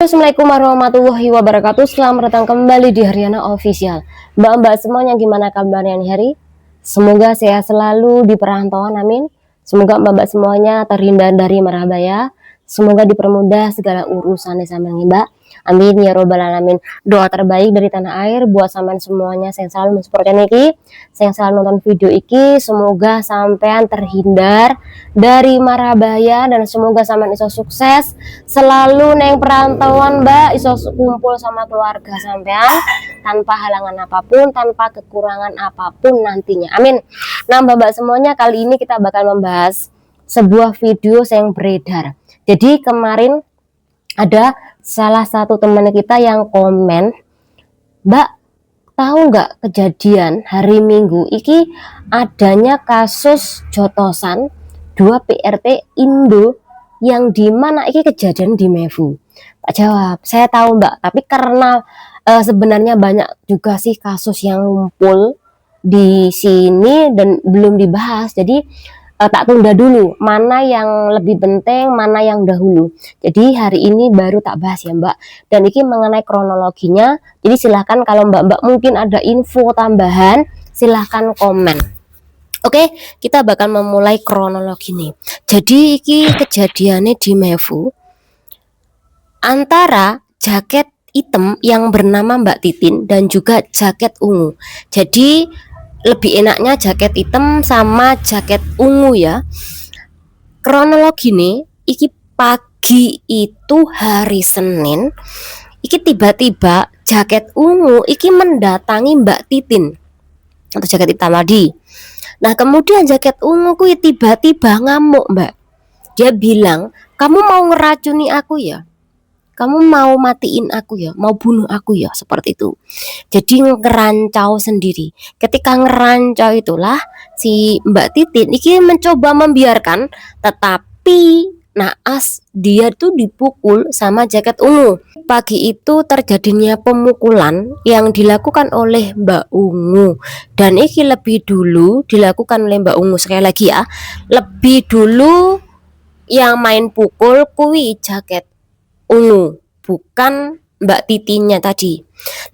Assalamualaikum warahmatullahi wabarakatuh. Selamat datang kembali di Haryana Official. Mbak-mbak semuanya, gimana kabarnya nih hari? Semoga sehat selalu di perantauan, amin. Semoga mbak-mbak semuanya terhindar dari mara bahaya. Semoga dipermudah segala urusan sampean mbak. Amin ya robbal alamin. Doa terbaik dari tanah air buat sampean semuanya yang selalu mensupport iki, yang selalu nonton video iki. Semoga sampean terhindar dari mara bahaya dan semoga sampean iso sukses selalu neng perantauan mbak, iso kumpul sama keluarga sampean tanpa halangan apapun, tanpa kekurangan apapun nantinya, amin. Nah mbak-mbak semuanya, kali ini kita bakal membahas sebuah video yang beredar. Jadi kemarin ada salah satu teman kita yang komen, Mbak tahu nggak kejadian hari Minggu iki adanya kasus jotosan 2 PRT Indo yang dimana iki kejadian di Mevu. Pak jawab, saya tahu Mbak, tapi karena sebenarnya banyak juga sih kasus yang ngumpul di sini dan belum dibahas, jadi tak tunda dulu mana yang lebih penting, mana yang dahulu. Jadi hari ini baru tak bahas ya Mbak, dan ini mengenai kronologinya. Jadi silahkan kalau mbak-mbak mungkin ada info tambahan, silahkan komen. Oke, kita bakal memulai kronologi nih. Jadi ini kejadiannya di Mevu antara jaket hitam yang bernama Mbak Titin dan juga jaket ungu. Jadi lebih enaknya jaket hitam sama jaket ungu ya. Kronologi nih, iki pagi itu hari Senin, iki tiba-tiba jaket ungu iki mendatangi Mbak Titin atau jaket hitam tadi. Nah kemudian jaket ungu kuwi tiba-tiba ngamuk Mbak. Dia bilang, kamu mau ngeracuni aku ya? Kamu mau matiin aku ya, mau bunuh aku ya, seperti itu. Jadi ngerancau sendiri. Ketika ngerancau itulah si Mbak Titin ini mencoba membiarkan, tetapi naas dia tuh dipukul sama jaket ungu. Pagi itu terjadinya pemukulan yang dilakukan oleh Mbak Ungu, dan ini lebih dulu dilakukan oleh Mbak Ungu. Sekali lagi ya, lebih dulu yang main pukul kui jaket ungu, bukan Mbak Titinya tadi.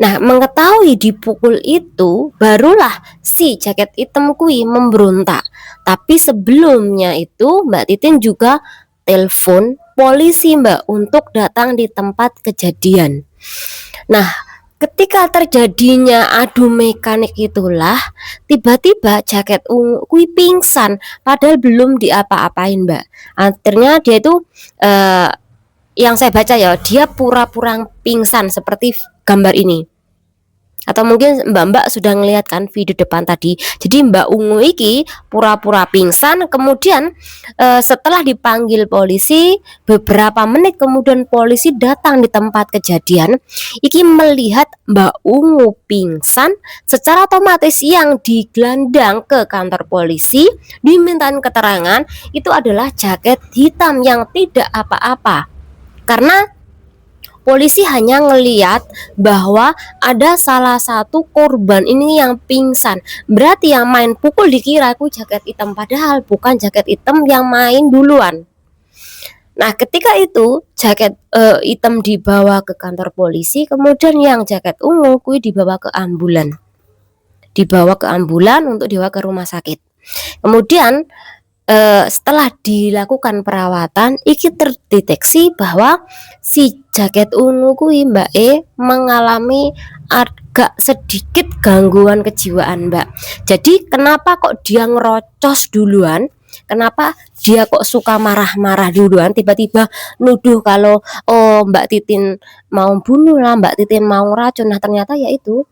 Nah mengetahui dipukul itu, barulah si jaket hitam kui memberontak. Tapi sebelumnya itu Mbak Titin juga telepon polisi Mbak untuk datang di tempat kejadian. Nah ketika terjadinya adu mekanik itulah tiba-tiba jaket ungu kui pingsan, padahal belum diapa-apain Mbak. Akhirnya dia itu yang saya baca ya, dia pura-pura pingsan seperti gambar ini. Atau mungkin mbak-mbak sudah ngelihat kan video depan tadi. Jadi Mbak Ungu iki pura-pura pingsan, kemudian setelah dipanggil polisi, beberapa menit kemudian polisi datang di tempat kejadian. Iki melihat Mbak Ungu pingsan, secara otomatis yang digelandang ke kantor polisi, dimintain keterangan, itu adalah jaket hitam yang tidak apa-apa. Karena polisi hanya ngeliat bahwa ada salah satu korban ini yang pingsan. Berarti yang main pukul dikira aku jaket hitam, padahal bukan jaket hitam yang main duluan. Nah ketika itu jaket hitam dibawa ke kantor polisi, kemudian yang jaket ungu kui dibawa ke ambulan. Dibawa ke ambulan untuk dibawa ke rumah sakit. Kemudian setelah dilakukan perawatan, iki terdeteksi bahwa si jaket ungu kui Mbak E mengalami agak sedikit gangguan kejiwaan Mbak. Jadi kenapa kok dia ngerocos duluan? Kenapa dia kok suka marah-marah duluan, tiba-tiba nuduh kalau Mbak Titin mau bunuh lah, Mbak Titin mau racun. Nah ternyata yaitu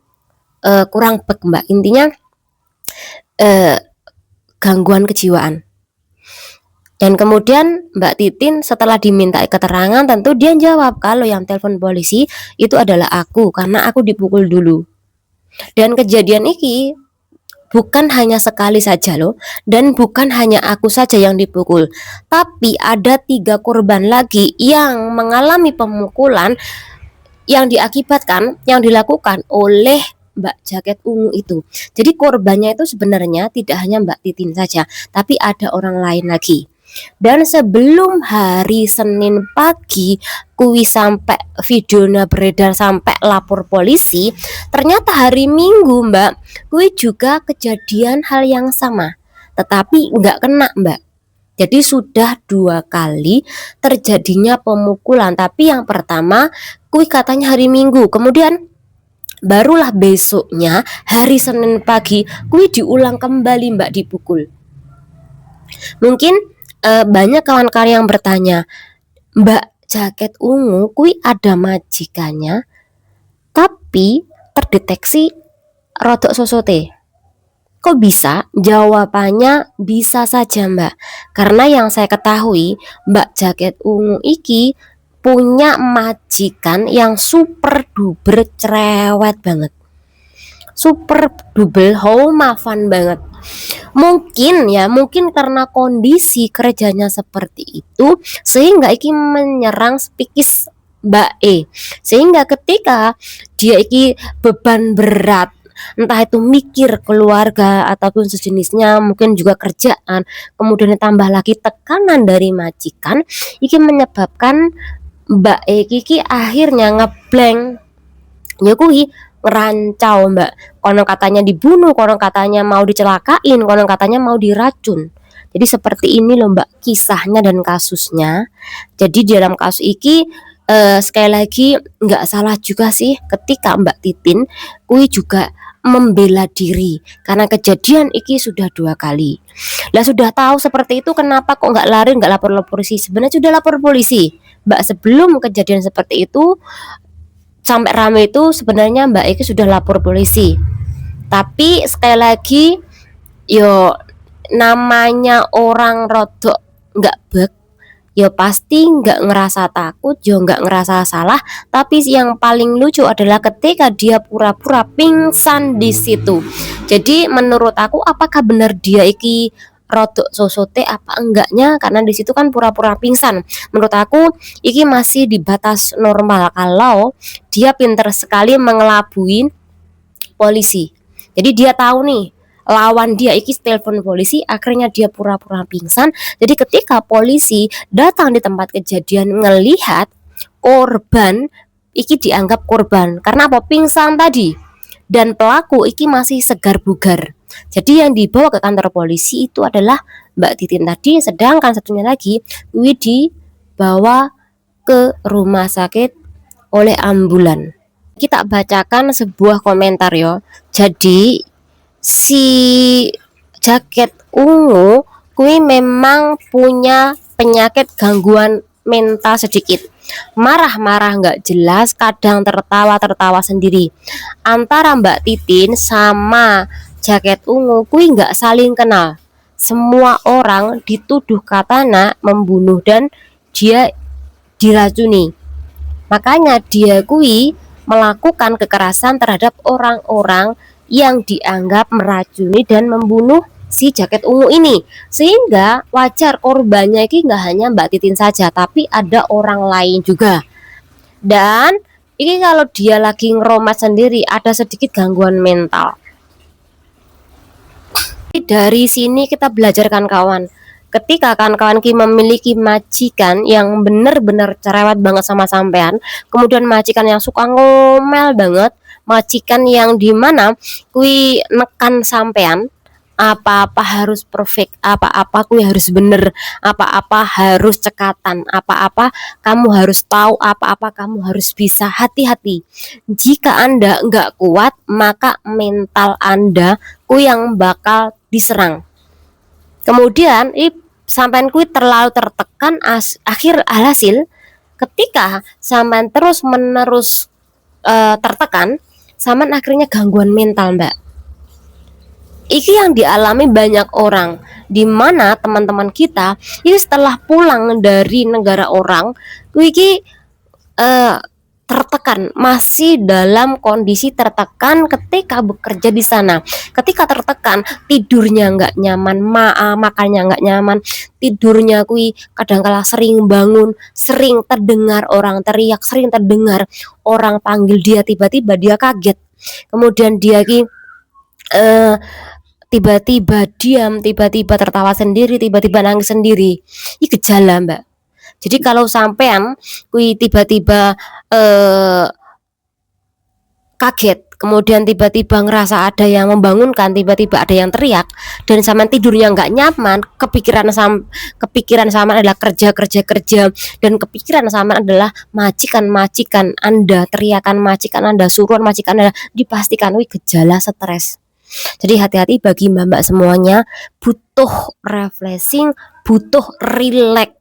kurang bek Mbak. Intinya gangguan kejiwaan. Dan kemudian Mbak Titin setelah diminta keterangan, tentu dia jawab kalau yang telepon polisi itu adalah aku, karena aku dipukul dulu. Dan kejadian ini bukan hanya sekali saja loh, dan bukan hanya aku saja yang dipukul, tapi ada 3 korban lagi yang mengalami pemukulan yang diakibatkan, yang dilakukan oleh Mbak jaket ungu itu. Jadi korbannya itu sebenarnya tidak hanya Mbak Titin saja, tapi ada orang lain lagi. Dan sebelum hari Senin pagi kui sampai videonya beredar sampai lapor polisi, ternyata hari Minggu Mbak kui juga kejadian hal yang sama, tetapi nggak kena Mbak. Jadi sudah 2 kali terjadinya pemukulan, tapi yang pertama kui katanya hari Minggu, kemudian barulah besoknya hari Senin pagi kui diulang kembali Mbak dipukul. Mungkin banyak kawan-kawan yang bertanya, Mbak jaket ungu kui ada majikannya tapi terdeteksi rodok sosote. Kok bisa? Jawabannya bisa saja Mbak, karena yang saya ketahui Mbak jaket ungu iki punya majikan yang super duper cerewet banget, super duper maafan banget. Mungkin karena kondisi kerjanya seperti itu sehingga iki menyerang psikis Mbak E, sehingga ketika dia iki beban berat, entah itu mikir keluarga ataupun sejenisnya, mungkin juga kerjaan, kemudian tambah lagi tekanan dari majikan, iki menyebabkan Mbak E iki akhirnya ngeblank, ya kui rancau Mbak, konon katanya dibunuh, konon katanya mau dicelakain, konon katanya mau diracun. Jadi seperti ini loh Mbak kisahnya dan kasusnya. Jadi dalam kasus ini sekali lagi nggak salah juga sih ketika Mbak Titin kui juga membela diri karena kejadian iki sudah 2 kali. Lah sudah tahu seperti itu, kenapa kok nggak lari, nggak lapor polisi? Sebenarnya sudah lapor polisi Mbak, sebelum kejadian seperti itu sampai ramai itu sebenarnya Mbak Eki sudah lapor polisi. Tapi sekali lagi, yo namanya orang rodok nggak bek, yo pasti nggak ngerasa takut, yo nggak ngerasa salah. Tapi yang paling lucu adalah ketika dia pura-pura pingsan di situ. Jadi menurut aku, apakah benar dia iki rodok sosote apa enggaknya, karena di situ kan pura-pura pingsan. Menurut aku iki masih di batas normal kalau dia pinter sekali mengelabui polisi. Jadi dia tahu nih lawan dia iki telepon polisi, akhirnya dia pura-pura pingsan. Jadi ketika polisi datang di tempat kejadian ngelihat korban iki dianggap korban karena apa? Pingsan tadi. Dan pelaku iki masih segar bugar. Jadi yang dibawa ke kantor polisi itu adalah Mbak Titin tadi, sedangkan satunya lagi Wi dibawa ke rumah sakit oleh ambulan. Kita bacakan sebuah komentar yo. Jadi si jaket ungu kui memang punya penyakit gangguan mental sedikit, marah-marah nggak jelas, kadang tertawa sendiri. Antara Mbak Titin sama jaket ungu kui nggak saling kenal. Semua orang dituduh katanya membunuh dan dia diracuni. Makanya dia kui melakukan kekerasan terhadap orang-orang yang dianggap meracuni dan membunuh si jaket ungu ini, sehingga wajar korbannya ini nggak hanya Mbak Titin saja tapi ada orang lain juga. Dan ini kalau dia lagi ngeromat sendiri ada sedikit gangguan mental. Dari sini kita belajar kawan-kawan, ketika kawan-kawan memiliki majikan yang benar-benar cerewet banget sama sampean, kemudian majikan yang suka ngomel banget, majikan yang dimana kui nekan sampean, apa-apa harus perfect, apa-apa kui harus bener, apa-apa harus cekatan, apa-apa kamu harus tahu, apa-apa kamu harus bisa. Hati-hati, jika Anda nggak kuat maka mental Anda kui yang bakal diserang. Kemudian sampean kui terlalu tertekan, akhir alhasil ketika sampean terus menerus tertekan, sampean akhirnya gangguan mental Mbak. Iki yang dialami banyak orang, dimana teman-teman kita ini setelah pulang dari negara orang, iki tertekan, masih dalam kondisi tertekan ketika bekerja di sana. Ketika tertekan, tidurnya nggak nyaman, makannya nggak nyaman, tidurnya kui kadang-kala sering bangun, sering terdengar orang teriak, sering terdengar orang panggil dia, tiba-tiba dia kaget. Kemudian dia ki tiba-tiba diam, tiba-tiba tertawa sendiri, tiba-tiba nangis sendiri. Ini gejala, Mbak. Jadi kalau sampean kui tiba-tiba kaget, kemudian tiba-tiba ngerasa ada yang membangunkan, tiba-tiba ada yang teriak, dan sama tidurnya nggak nyaman, kepikiran sama adalah kerja, dan kepikiran sama adalah majikan Anda, teriakan majikan Anda, suruhan majikan Anda, dipastikan gejala stres. Jadi hati-hati bagi mbak-mbak semuanya, butuh refreshing, butuh relax.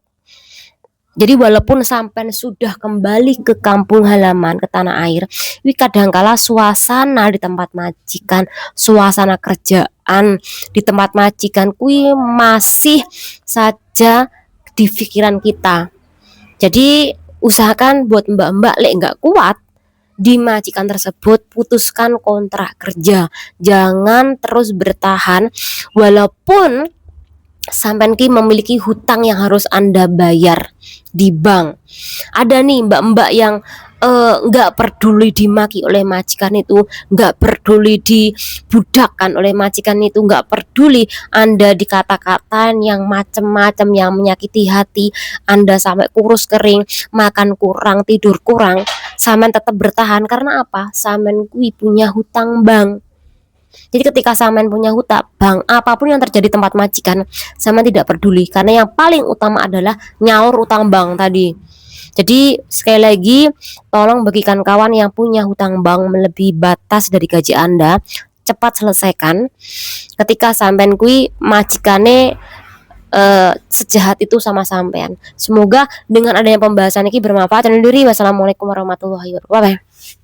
Jadi walaupun sampai sudah kembali ke kampung halaman, ke tanah air, kadangkala suasana di tempat majikan, suasana kerjaan di tempat majikan masih saja di pikiran kita. Jadi usahakan buat mbak-mbak lek nggak kuat di majikan tersebut, putuskan kontrak kerja. Jangan terus bertahan walaupun sampai memiliki hutang yang harus Anda bayar di bank. Ada nih mbak-mbak yang nggak peduli dimaki oleh majikan itu, nggak peduli dibudakkan oleh majikan itu, nggak peduli Anda dikata-katain yang macam-macam yang menyakiti hati Anda sampai kurus kering, makan kurang, tidur kurang, sampean tetap bertahan karena apa? Sampean punya hutang bank. Jadi ketika Samen punya hutang bank, apapun yang terjadi tempat majikan, Samen tidak peduli karena yang paling utama adalah nyaur utang bank tadi. Jadi sekali lagi, tolong bagikan kawan yang punya hutang bank melebihi batas dari gaji Anda, cepat selesaikan. Ketika sampean majikane sejahat itu sama sampean. Semoga dengan adanya pembahasan ini bermanfaat. Dan diri, wassalamualaikum warahmatullahi wabarakatuh.